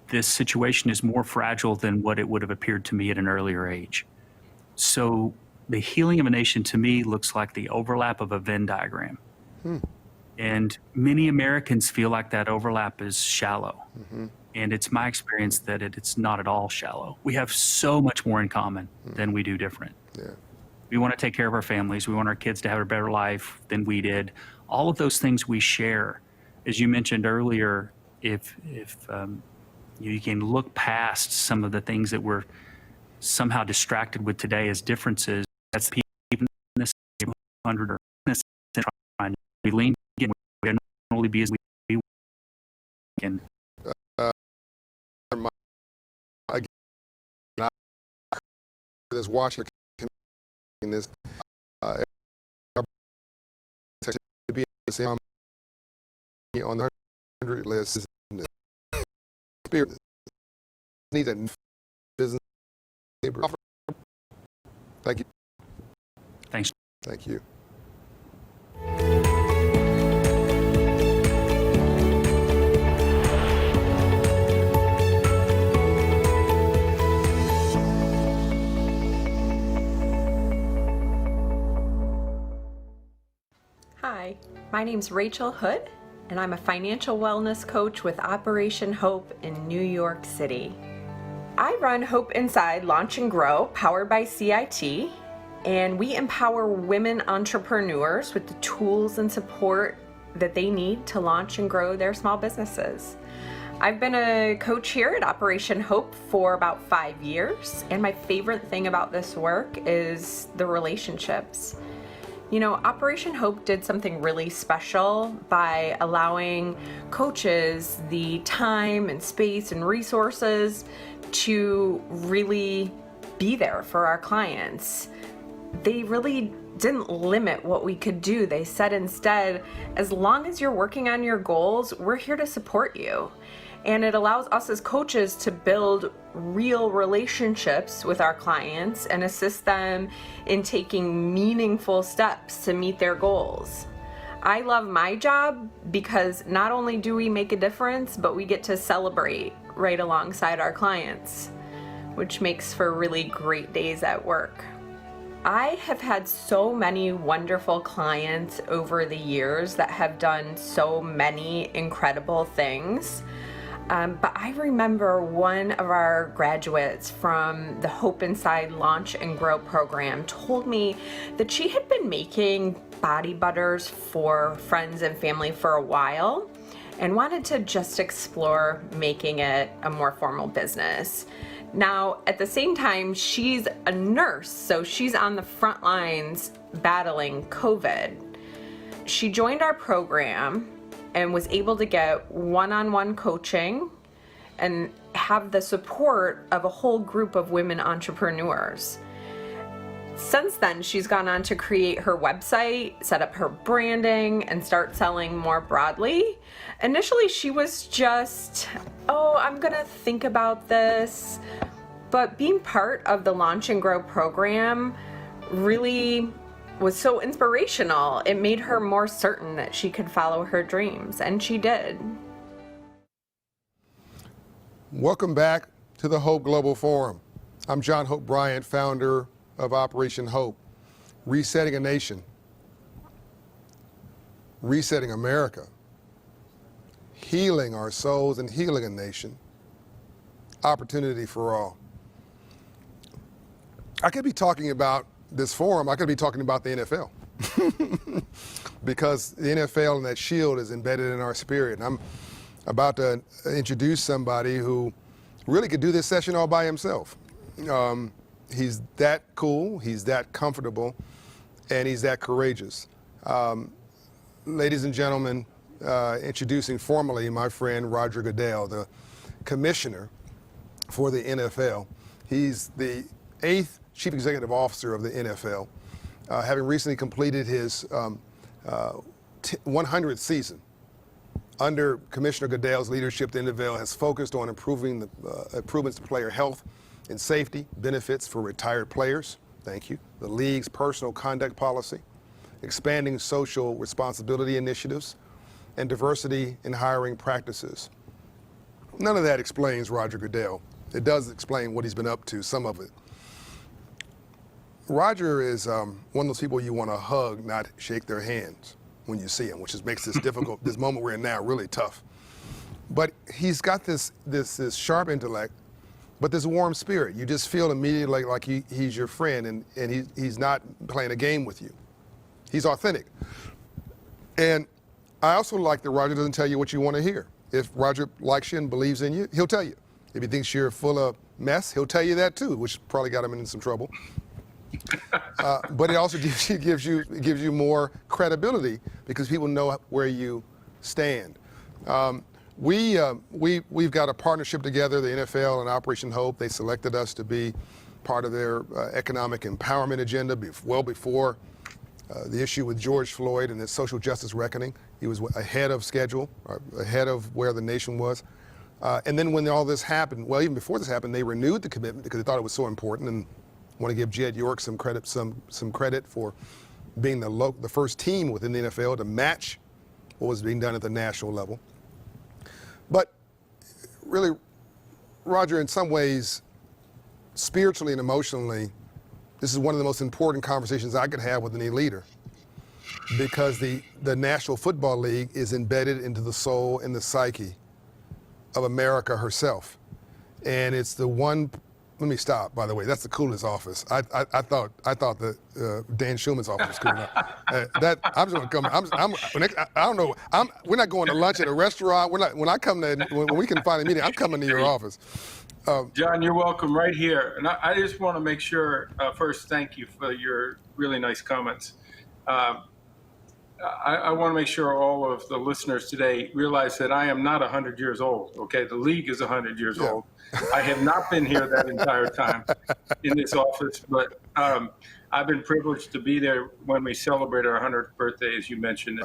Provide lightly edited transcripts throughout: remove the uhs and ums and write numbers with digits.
this situation is more fragile than what it would have appeared to me at an earlier age. So the healing of a nation to me looks like the overlap of a Venn diagram. And many Americans feel like that overlap is shallow. And it's my experience that it's not at all shallow. We have so much more in common than we do different. We want to take care of our families. We want our kids to have a better life than we did. All of those things we share. As you mentioned earlier, if you can look past some of the things that we're somehow distracted with today as differences, that's people in this 100 or this trying to lean again, we can only be as we can. This watching this to be on the 100 list is spirit need a business. Thank you. Thanks. Thank you. Hi, my name's Rachel Hood, and I'm a financial wellness coach with Operation Hope in New York City. I run Hope Inside Launch and Grow, powered by CIT, and we empower women entrepreneurs with the tools and support that they need to launch and grow their small businesses. I've been a coach here at Operation Hope for about 5 years, and my favorite thing about this work is the relationships. You know, Operation Hope did something really special by allowing coaches the time and space and resources to really be there for our clients. They really didn't limit what we could do. They said instead, as long as you're working on your goals, we're here to support you. And it allows us as coaches to build real relationships with our clients and assist them in taking meaningful steps to meet their goals. I love my job because not only do we make a difference, but we get to celebrate right alongside our clients, which makes for really great days at work. I have had so many wonderful clients over the years that have done so many incredible things. But I remember one of our graduates from the Hope Inside Launch and Grow program told me that she had been making body butters for friends and family for a while and wanted to just explore making it a more formal business. Now, at the same time, she's a nurse, so she's on the front lines battling COVID. She joined our program and was able to get one-on-one coaching and have the support of a whole group of women entrepreneurs. Since then, she's gone on to create her website, set up her branding, and start selling more broadly. Initially, she was just, oh, I'm gonna think about this. But being part of the Launch and Grow program really was so inspirational. It made her more certain that she could follow her dreams, and she did. Welcome back to the Hope Global Forum. I'm John Hope Bryant, founder of Operation Hope, resetting a nation, resetting America, healing our souls and healing a nation, opportunity for all. I could be talking about this forum, I could be talking about the NFL because the NFL and that shield is embedded in our spirit. And I'm about to introduce somebody who really could do this session all by himself. He's that cool, he's that comfortable, and he's that courageous. Ladies and gentlemen, introducing formally my friend Roger Goodell, the commissioner for the NFL. He's the 8th Chief Executive Officer of the NFL, having recently completed his 100th season. Under Commissioner Goodell's leadership, the NFL has focused on improving the improvements to player health and safety, benefits for retired players, thank you, the league's personal conduct policy, expanding social responsibility initiatives, and diversity in hiring practices. none of that explains Roger Goodell. It does explain what he's been up to, some of it. Roger is one of those people you want to hug, not shake their hands when you see him, which makes this difficult, this moment we're in now, really tough. But he's got this sharp intellect, but this warm spirit. You just feel immediately like he's your friend, and he's not playing a game with you. He's authentic. And I also like that Roger doesn't tell you what you want to hear. If Roger likes you and believes in you, he'll tell you. If he thinks you're full of mess, he'll tell you that too, which probably got him in some trouble. But it also gives you more credibility because people know where you stand. We've got a partnership together, the NFL and Operation Hope. They selected us to be part of their economic empowerment agenda well before the issue with George Floyd and the social justice reckoning. He was ahead of schedule, ahead of where the nation was. And then when all this happened, well, even before this happened, they renewed the commitment because they thought it was so important. And I want to give Jed York some credit for being the first team within the NFL to match what was being done at the national level. But really, Roger, in some ways, spiritually and emotionally, this is one of the most important conversations I could have with any leader, because the National Football League is embedded into the soul and the psyche of America herself. And it's the one. Let me stop, by the way. That's the coolest office. I thought that Dan Schulman's office was cool enough. I'm just gonna come. I don't know. We're not going to lunch at a restaurant. We're not. When I come to, when we can find a meeting, I'm coming to your office. John, you're welcome right here. And I just want to make sure, first, thank you for your really nice comments. I want to make sure all of the listeners today realize that I am not 100 years old, okay? The league is 100 years old. I have not been here that entire time in this office, but I've been privileged to be there when we celebrate our 100th birthday, as you mentioned.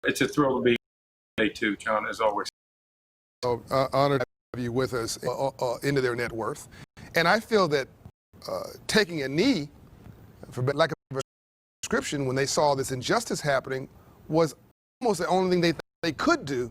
It's a thrill to be here too, John, as always. Honored to have you with us into their net worth. And I feel that taking a knee, for lack of a description, when they saw this injustice happening, was almost the only thing they could do